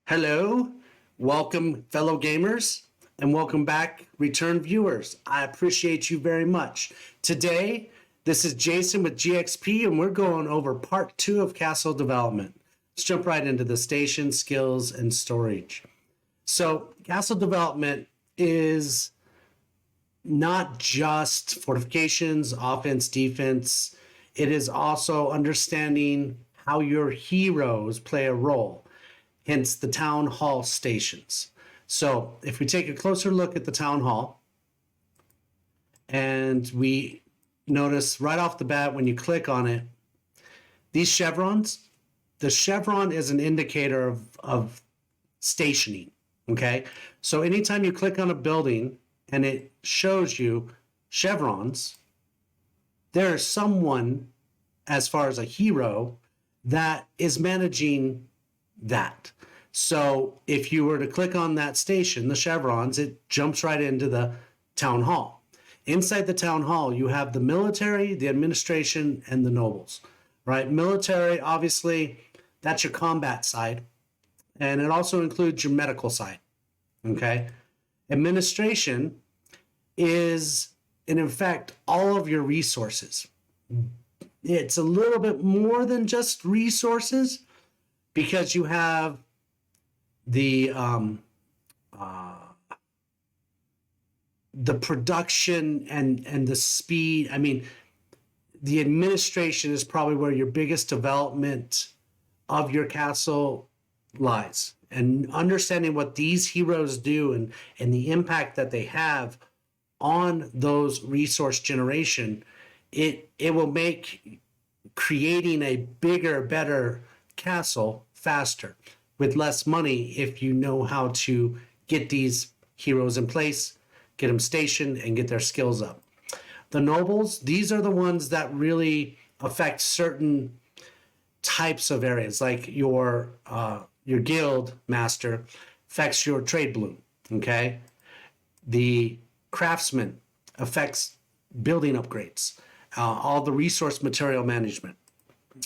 Hello, welcome, fellow gamers, and welcome back, return viewers. I appreciate you very much. Today, this is Jason with GXP, and we're going over part 2 of castle development. Let's jump right into the station, skills, and storage. So, castle development is not just fortifications, offense, defense. It is also understanding how your heroes play a role, hence the town hall stations. So if we take a closer look at the town hall, and we notice right off the bat when you click on it, these chevrons, the chevron is an indicator of stationing, okay? So anytime you click on a building and it shows you chevrons, there is someone, as far as a hero, that is managing that. So if you were to click on that station, the chevrons, it jumps right into the town hall. Inside the town hall, you have the military, the administration, and the nobles, right? Military, obviously, that's your combat side. And it also includes your medical side, okay? Administration is, in effect, all of your resources. It's a little bit more than just resources, because you have the production and the speed. I mean, the administration is probably where your biggest development of your castle lies. And understanding what these heroes do and the impact that they have on those resource generation, it will make creating a bigger, better castle faster with less money if you know how to get these heroes in place, get them stationed, and get their skills up. The nobles, these are the ones that really affect certain types of areas, like your guild master affects your trade bloom, okay? The craftsman affects building upgrades, all the resource material management,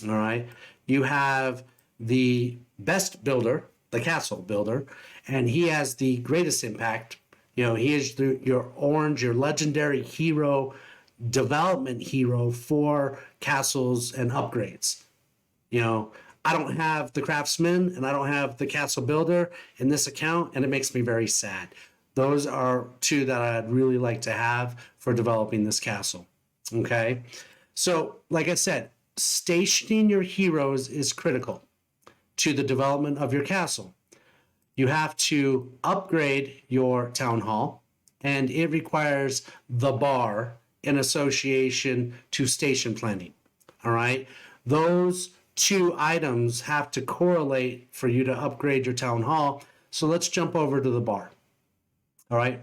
all right? You have the best builder, the castle builder, and he has the greatest impact. You know, he is your orange, your legendary hero, development hero for castles and upgrades. You know, I don't have the craftsman and I don't have the castle builder in this account, and it makes me very sad. Those are two that I'd really like to have for developing this castle. Okay. So, like I said, stationing your heroes is critical to the development of your castle. You have to upgrade your town hall, and it requires the bar in association to station planning. All right. Those two items have to correlate for you to upgrade your town hall. So let's jump over to the bar. All right.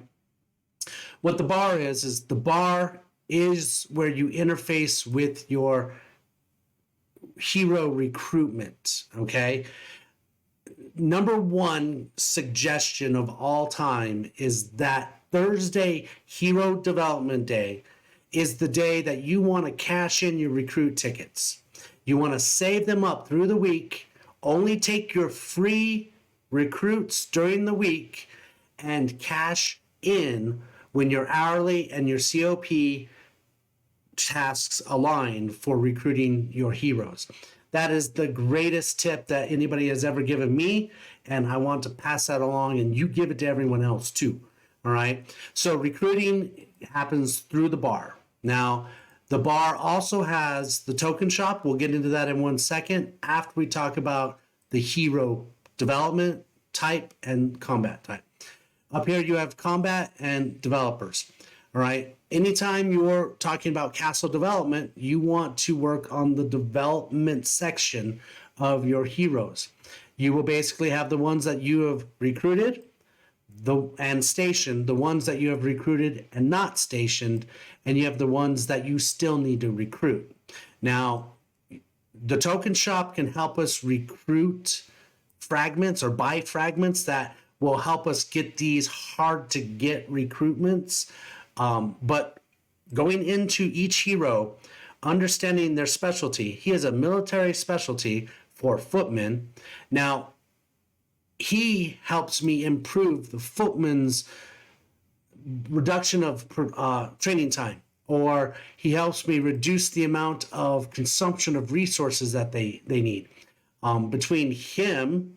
What the bar is the bar is where you interface with your hero recruitment, okay? Number one suggestion of all time is that Thursday Hero Development Day is the day that you want to cash in your recruit tickets. You want to save them up through the week, only take your free recruits during the week, and cash in when your hourly and your COP tasks align for recruiting your heroes. That is the greatest tip that anybody has ever given me, and I want to pass that along, and you give it to everyone else too. All right. So recruiting happens through the bar. Now, the bar also has the token shop. We'll get into that in 1 second after we talk about the hero development type and combat type. Up here, you have combat and developers. All right. Anytime you're talking about castle development, you want to work on the development section of your heroes. You will basically have the ones that you have recruited and stationed, the ones that you have recruited and not stationed, and you have the ones that you still need to recruit. Now, the token shop can help us recruit fragments or buy fragments that will help us get these hard to get recruitments. But going into each hero, understanding their specialty, he has a military specialty for footmen. Now, he helps me improve the footman's reduction of training time, or he helps me reduce the amount of consumption of resources that they need. Between him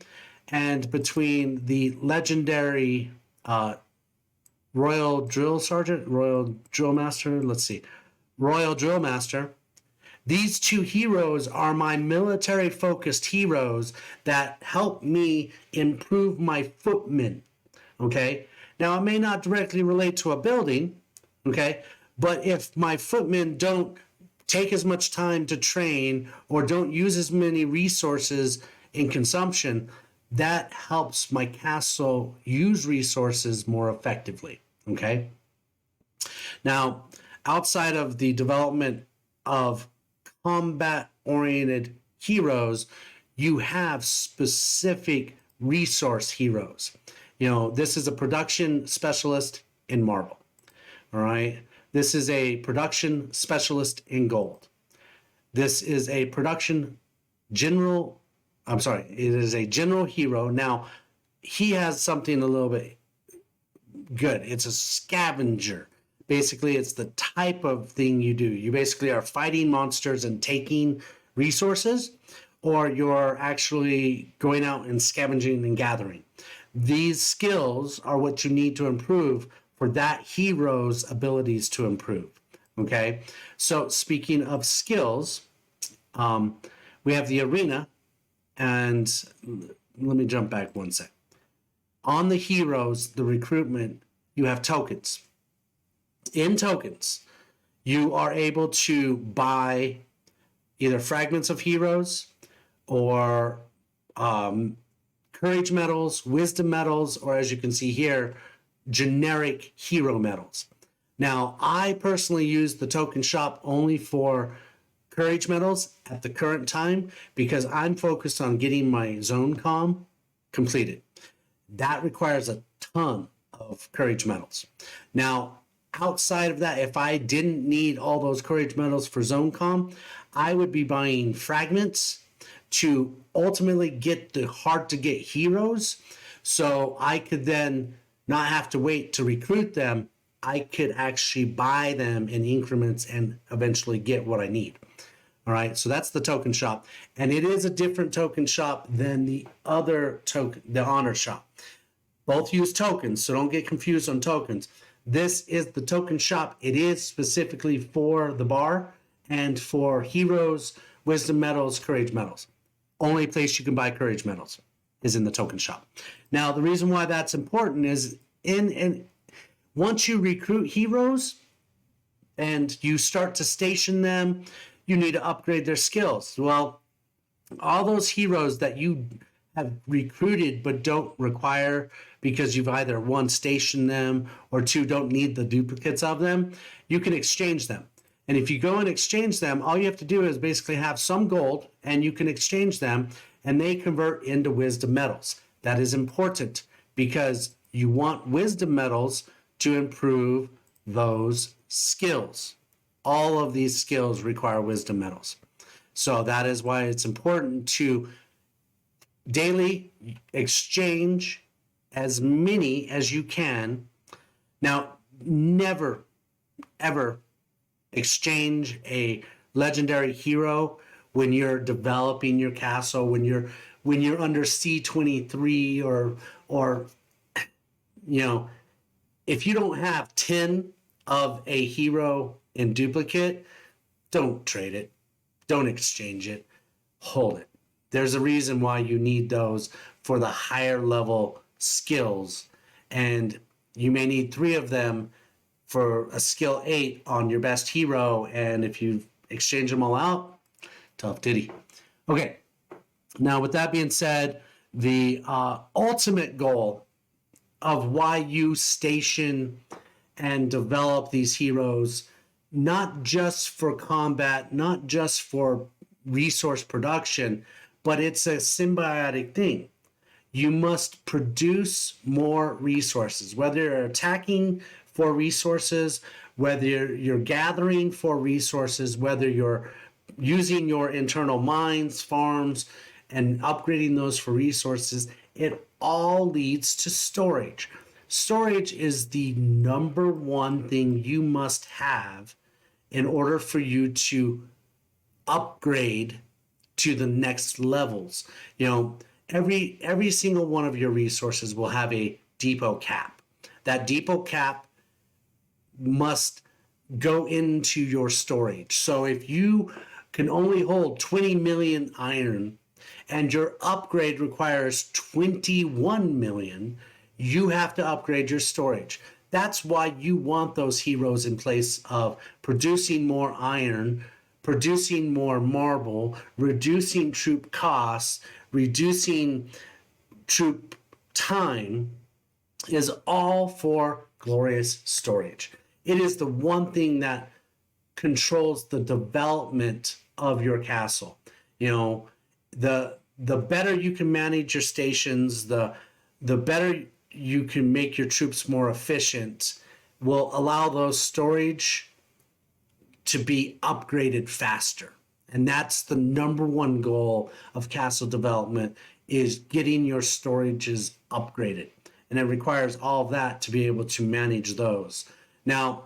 and between the legendary Royal Drill Sergeant, Royal Drill Master, Royal Drill Master, these two heroes are my military focused heroes that help me improve my footmen. Okay. Now, it may not directly relate to a building. Okay. But if my footmen don't take as much time to train or don't use as many resources in consumption, that helps my castle use resources more effectively. Okay. Now, outside of the development of combat-oriented heroes, you have specific resource heroes. This is a production specialist in marble. All right. This is a production specialist in gold. This is a production general. It is a general hero. Now, he has something a little bit good. It's a scavenger. Basically, it's the type of thing you do. You basically are fighting monsters and taking resources, or you're actually going out and scavenging and gathering. These skills are what you need to improve for that hero's abilities to improve. Okay, so speaking of skills, we have the arena, and let me jump back one sec. On the heroes, the recruitment, you have tokens. In tokens, you are able to buy either fragments of heroes or courage medals, wisdom medals, or as you can see here, generic hero medals. Now, I personally use the token shop only for courage medals at the current time because I'm focused on getting my zone comm completed. That requires a ton of courage medals. Now, outside of that, if I didn't need all those courage medals for zone comm, I would be buying fragments to ultimately get the hard to get heroes, so I could then not have to wait to recruit them. I could actually buy them in increments and eventually get what I need. All right, so that's the token shop, and it is a different token shop than the other token, the honor shop. Both use tokens, so don't get confused on tokens. This is the token shop. It is specifically for the bar and for heroes, wisdom medals, courage medals. Only place you can buy courage medals is in the token shop. Now, the reason why that's important is once you recruit heroes and you start to station them, you need to upgrade their skills. Well, all those heroes that you have recruited but don't require because you've either one, stationed them, or two, don't need the duplicates of them, you can exchange them. And if you go and exchange them, all you have to do is basically have some gold and you can exchange them and they convert into wisdom medals. That is important because you want wisdom medals to improve those skills. All of these skills require wisdom medals. So that is why it's important to daily exchange as many as you can. Now, never, ever exchange a legendary hero when you're developing your castle, when you're under C23 or if you don't have 10 of a hero in duplicate, don't trade it. Don't exchange it. Hold it. There's a reason why you need those for the higher level skills, and you may need 3 of them for a skill 8 on your best hero, and if you exchange them all out, tough titty. Okay, now with that being said, the ultimate goal of why you station and develop these heroes, not just for combat, not just for resource production, but it's a symbiotic thing. You must produce more resources, whether you're attacking for resources, whether you're gathering for resources, whether you're using your internal mines, farms, and upgrading those for resources, it all leads to storage. Storage is the number one thing you must have in order for you to upgrade to the next levels. You know, every single one of your resources will have a depot cap. That depot cap must go into your storage. So if you can only hold 20 million iron and your upgrade requires 21 million, you have to upgrade your storage. That's why you want those heroes in place of producing more iron, producing more marble, reducing troop costs, reducing troop time, is all for glorious storage. It is the one thing that controls the development of your castle. You know, the better you can manage your stations, the better you can make your troops more efficient, will allow those storage to be upgraded faster. And that's the number one goal of castle development, is getting your storages upgraded. And it requires all of that to be able to manage those. Now,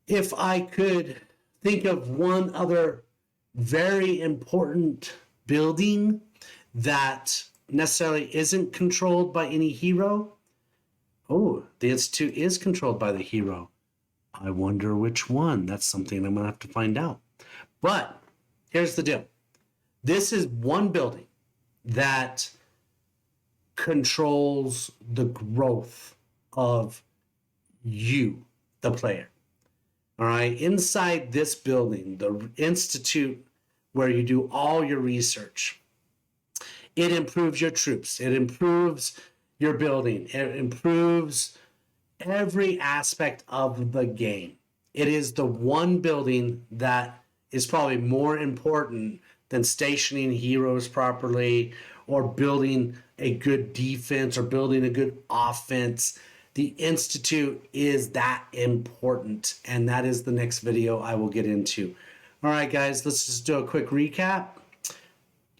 if I could think of one other very important building that necessarily isn't controlled by any hero. Oh, the Institute is controlled by the hero. I wonder which one. That's something I'm going to have to find out. But here's the deal. This is one building that controls the growth of you, the player. All right. Inside this building, the Institute, where you do all your research, it improves your troops. It improves your building. It improves every aspect of the game. It is the one building that is probably more important than stationing heroes properly, or building a good defense, or building a good offense. The Institute is that important, and that is the next video I will get into. All right, guys, let's just do a quick recap.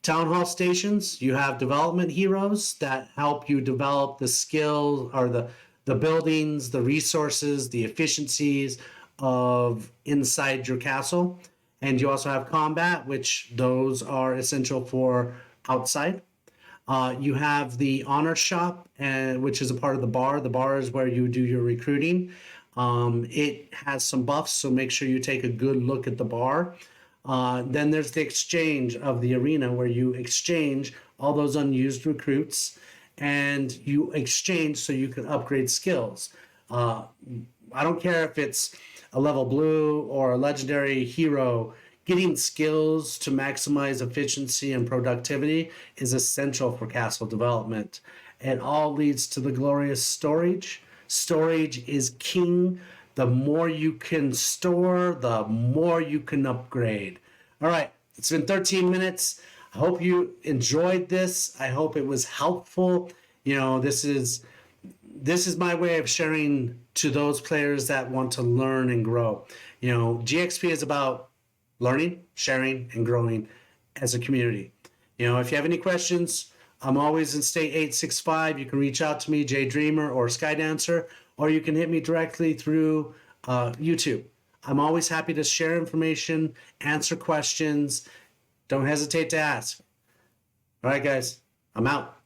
Town hall stations, you have development heroes that help you develop the skills, or the buildings, the resources, the efficiencies of inside your castle. And you also have combat, which those are essential for outside. You have the honor shop, which is a part of the bar. The bar is where you do your recruiting. It has some buffs, so make sure you take a good look at the bar. Then there's the exchange of the arena, where you exchange all those unused recruits, and you exchange so you can upgrade skills. I don't care if it's a level blue or a legendary hero. Getting skills to maximize efficiency and productivity is essential for castle development. It all leads to the glorious storage. Storage is king. The more you can store, the more you can upgrade. All right, it's been 13 minutes. I hope you enjoyed this. I hope it was helpful. You know, this is my way of sharing to those players that want to learn and grow. You know, GXP is about learning, sharing, and growing as a community. You know, if you have any questions, I'm always in State 865. You can reach out to me, Jay Dreamer or Skydancer, or you can hit me directly through YouTube. I'm always happy to share information, answer questions. Don't hesitate to ask. All right, guys, I'm out.